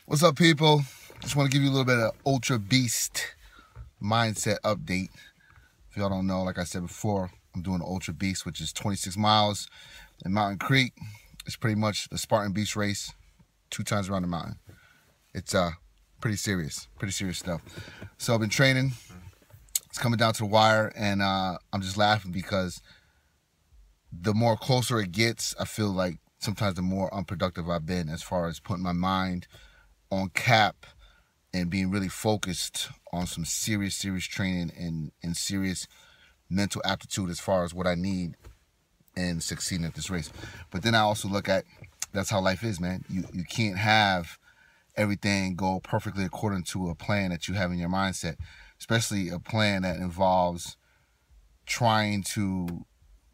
What's up, people? Just want to give you a little bit of Ultra Beast mindset update. If y'all don't know, like I said before, I'm doing Ultra Beast, which is 26 miles in Mountain Creek. It's pretty much the Spartan Beast race 2 times around the mountain. It's pretty serious stuff. So I've been training. It's coming down to the wire, and I'm just laughing because the more closer it gets, I feel like sometimes the more unproductive I've been as far as putting my mind on cap and being really focused on some serious training and serious mental aptitude as far as what I need in succeeding at this race. But then I also look at, that's how life is, man. You can't have everything go perfectly according to a plan that you have in your mindset, especially a plan that involves trying to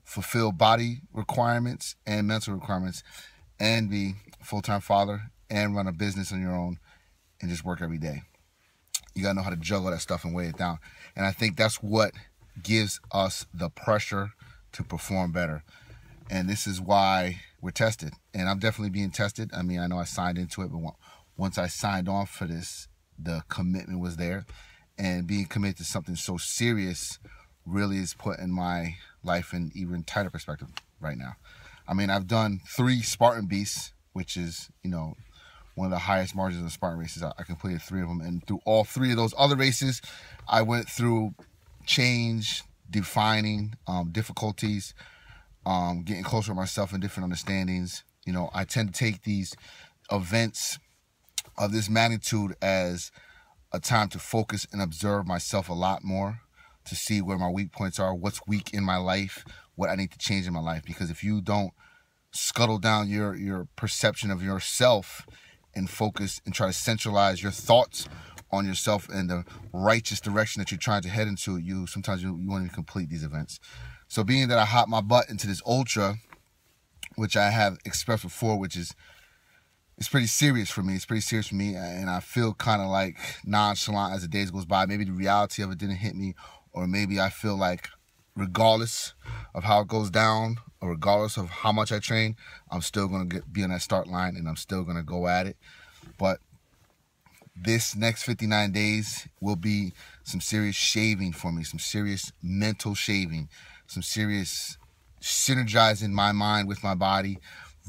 fulfill body requirements and mental requirements and be a full-time father and run a business on your own and just work every day. You gotta know how to juggle that stuff and weigh it down. And I think that's what gives us the pressure to perform better. And this is why we're tested. And I'm definitely being tested. I mean, I know I signed into it, but once I signed on for this, the commitment was there. And being committed to something so serious really is putting my life in even tighter perspective right now. I mean, I've done 3 Spartan Beasts, which is, you know, one of the highest margins of Spartan races. I completed 3 of them, and through all 3 of those other races, I went through change, defining, difficulties, getting closer to myself and different understandings. You know, I tend to take these events of this magnitude as a time to focus and observe myself a lot more, to see where my weak points are, what's weak in my life, what I need to change in my life. Because if you don't scuttle down your perception of yourself and focus and try to centralize your thoughts on yourself and the righteous direction that you're trying to head into, sometimes you won't even complete these events. So being that I hopped my butt into this ultra, which I have expressed before, which is, it's pretty serious for me. It's pretty serious for me, and I feel kind of like nonchalant as the days goes by. Maybe the reality of it didn't hit me, or maybe I feel like regardless of how it goes down, or regardless of how much I train, I'm still going to be on that start line, and I'm still going to go at it. But this next 59 days will be some serious shaving for me, some serious mental shaving, some serious synergizing my mind with my body,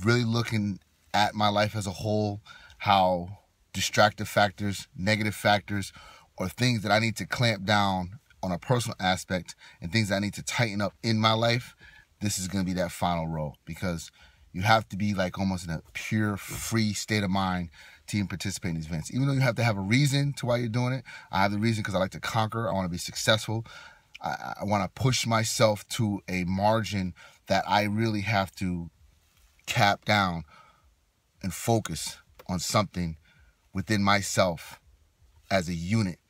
really looking at my life as a whole, how distractive factors, negative factors, or things that I need to clamp down on a personal aspect and things that I need to tighten up in my life. This is going to be that final row, because you have to be like almost in a pure free state of mind to even participate in these events. Even though you have to have a reason to why you're doing it. I have the reason because I like to conquer. I want to be successful. I want to push myself to a margin that I really have to cap down and focus on something within myself as a unit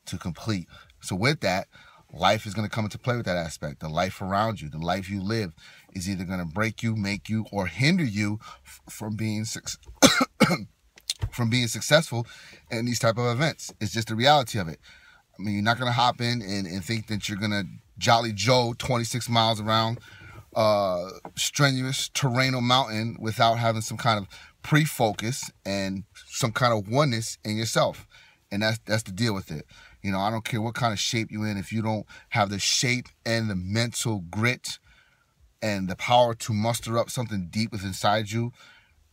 to complete. So with that, life is going to come into play with that aspect. The life around you, the life you live, is either going to break you, make you, or hinder you from being successful in these type of events. It's just the reality of it. I mean, you're not going to hop in and think that you're going to Jolly Joe 26 miles around strenuous terrainal mountain without having some kind of pre-focus and some kind of oneness in yourself. And that's the deal with it. You know, I don't care what kind of shape you're in. If you don't have the shape and the mental grit and the power to muster up something deep within inside you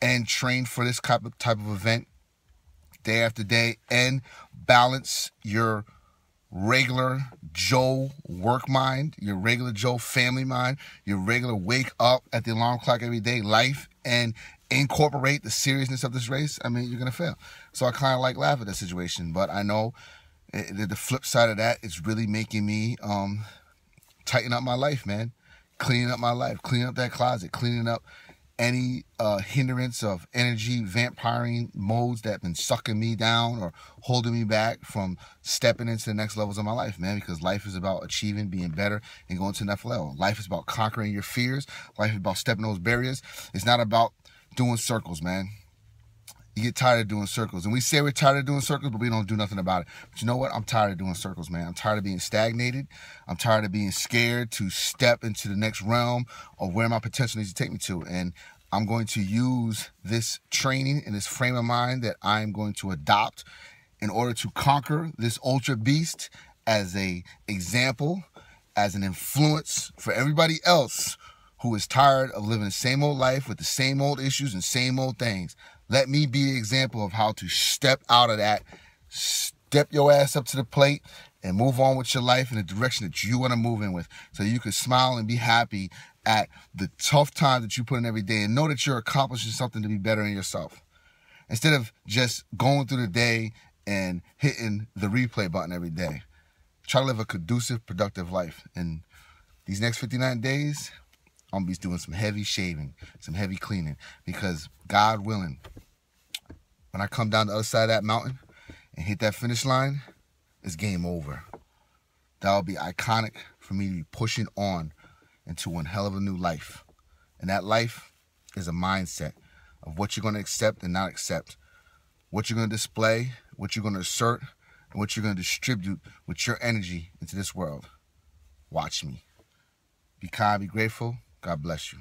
and train for this type of event day after day and balance your regular Joe work mind, your regular Joe family mind, your regular wake up at the alarm clock every day life, and incorporate the seriousness of this race, I mean, you're going to fail. So I kind of like laugh at that situation, but I know the flip side of that is really making me tighten up my life, man. Cleaning up my life, cleaning up that closet, cleaning up any hindrance of energy vampiring modes that have been sucking me down or holding me back from stepping into the next levels of my life, man. Because life is about achieving, being better, and going to the next level. Life is about conquering your fears. Life is about stepping those barriers. It's not about doing circles, man. You get tired of doing circles. And we say we're tired of doing circles, but we don't do nothing about it. But you know what? I'm tired of doing circles, man. I'm tired of being stagnated. I'm tired of being scared to step into the next realm of where my potential needs to take me to. And I'm going to use this training and this frame of mind that I'm going to adopt in order to conquer this ultra beast as an example, as an influence for everybody else who is tired of living the same old life with the same old issues and same old things. Let me be the example of how to step out of that, step your ass up to the plate, and move on with your life in the direction that you want to move in with, so you can smile and be happy at the tough times that you put in every day and know that you're accomplishing something to be better in yourself. Instead of just going through the day and hitting the replay button every day. Try to live a conducive, productive life. And these next 59 days, I'm going to be doing some heavy shaving, some heavy cleaning, because God willing, when I come down the other side of that mountain and hit that finish line, it's game over. That'll be iconic for me to be pushing on into one hell of a new life. And that life is a mindset of what you're going to accept and not accept, what you're going to display, what you're going to assert, and what you're going to distribute with your energy into this world. Watch me. Be kind, be grateful. God bless you.